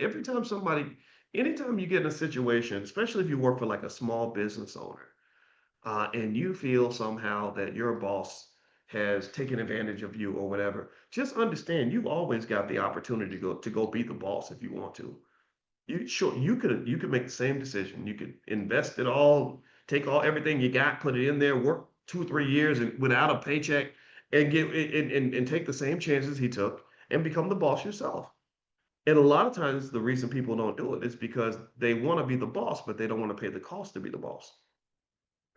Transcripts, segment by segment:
right? Anytime you get in a situation, especially if you work for like a small business owner, and you feel somehow that your boss has taken advantage of you or whatever, just understand you've always got the opportunity to go be the boss if you want to. You could make the same decision. You could invest it all, take all everything you got, put it in there, work 2 3 years and without a paycheck, and and take the same chances he took and become the boss yourself. And a lot of times the reason people don't do it is because they want to be the boss, but they don't want to pay the cost to be the boss.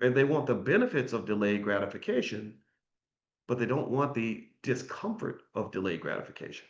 And they want the benefits of delayed gratification, but they don't want the discomfort of delayed gratification.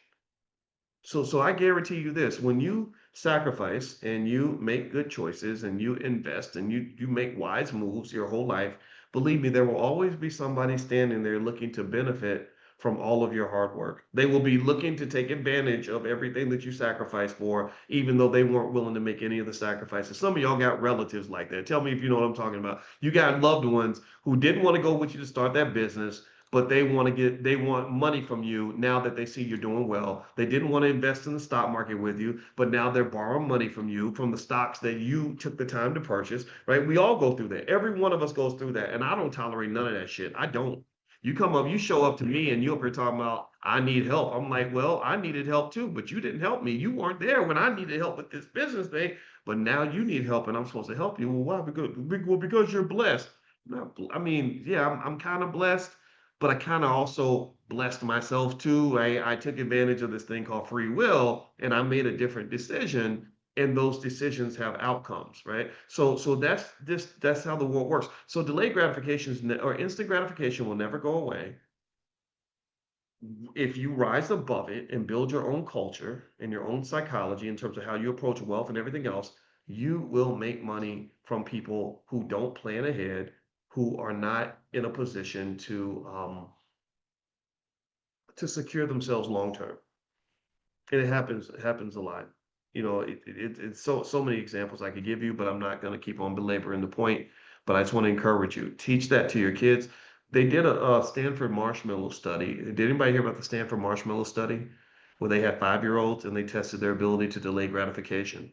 So I guarantee you this, when you sacrifice and you make good choices and you invest and you make wise moves your whole life, believe me, there will always be somebody standing there looking to benefit from all of your hard work. They will be looking to take advantage of everything that you sacrificed for, even though they weren't willing to make any of the sacrifices. Some of y'all got relatives like that. Tell me if you know what I'm talking about. You got loved ones who didn't want to go with you to start that business, but they want money from you now that they see you're doing well. They didn't want to invest in the stock market with you, but now they're borrowing money from you from the stocks that you took the time to purchase, right? We all go through that. Every one of us goes through that. And I don't tolerate none of that shit. I don't. You show up to me and you're up here talking about, I need help. I'm like, well, I needed help too, but you didn't help me. You weren't there when I needed help with this business thing, but now you need help and I'm supposed to help you. Well, why? Because you're blessed. I mean, yeah, I'm kind of blessed, but I kind of also blessed myself too. I took advantage of this thing called free will and I made a different decision, and those decisions have outcomes, right? So that's how the world works. So delayed or instant gratification will never go away. If you rise above it and build your own culture and your own psychology in terms of how you approach wealth and everything else, you will make money from people who don't plan ahead, who are not in a position to secure themselves long term. And it happens a lot. It's so many examples I could give you, but I'm not going to keep on belaboring the point. But I just want to encourage you, teach that to your kids. They did a Stanford marshmallow study. Did anybody hear about the Stanford marshmallow study, where they had 5-year-olds and they tested their ability to delay gratification?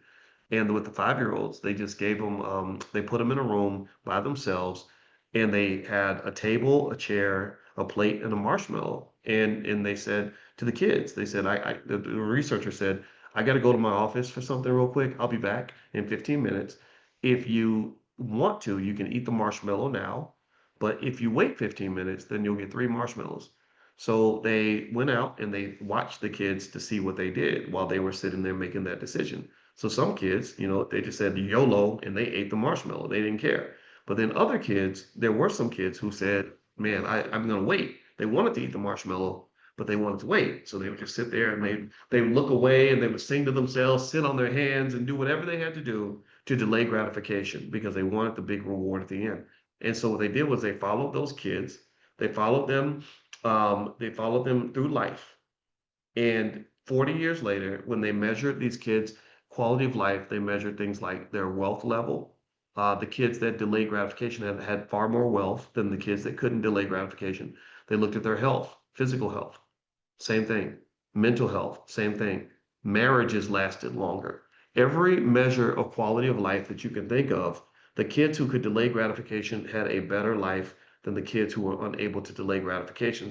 And with the 5-year-olds, they just gave them, they put them in a room by themselves, and they had a table, a chair, a plate, and a marshmallow. And they said to the kids, they said, the researcher said, I got to go to my office for something real quick. I'll be back in 15 minutes. If you want to, you can eat the marshmallow now, but if you wait 15 minutes, then you'll get 3 marshmallows. So they went out and they watched the kids to see what they did while they were sitting there making that decision. So some kids, they just said YOLO and they ate the marshmallow. They didn't care. But then other kids, there were some kids who said, man, I'm going to wait. They wanted to eat the marshmallow, but they wanted to wait. So they would just sit there and they would look away and they would sing to themselves, sit on their hands and do whatever they had to do to delay gratification because they wanted the big reward at the end. And so what they did was they followed those kids. They followed them. They followed them through life. And 40 years later, when they measured these kids' quality of life, they measured things like their wealth level. The kids that delayed gratification had far more wealth than the kids that couldn't delay gratification. They looked at their health, physical health, same thing. Mental health, same thing. Marriages lasted longer. Every measure of quality of life that you can think of, the kids who could delay gratification had a better life than the kids who were unable to delay gratification.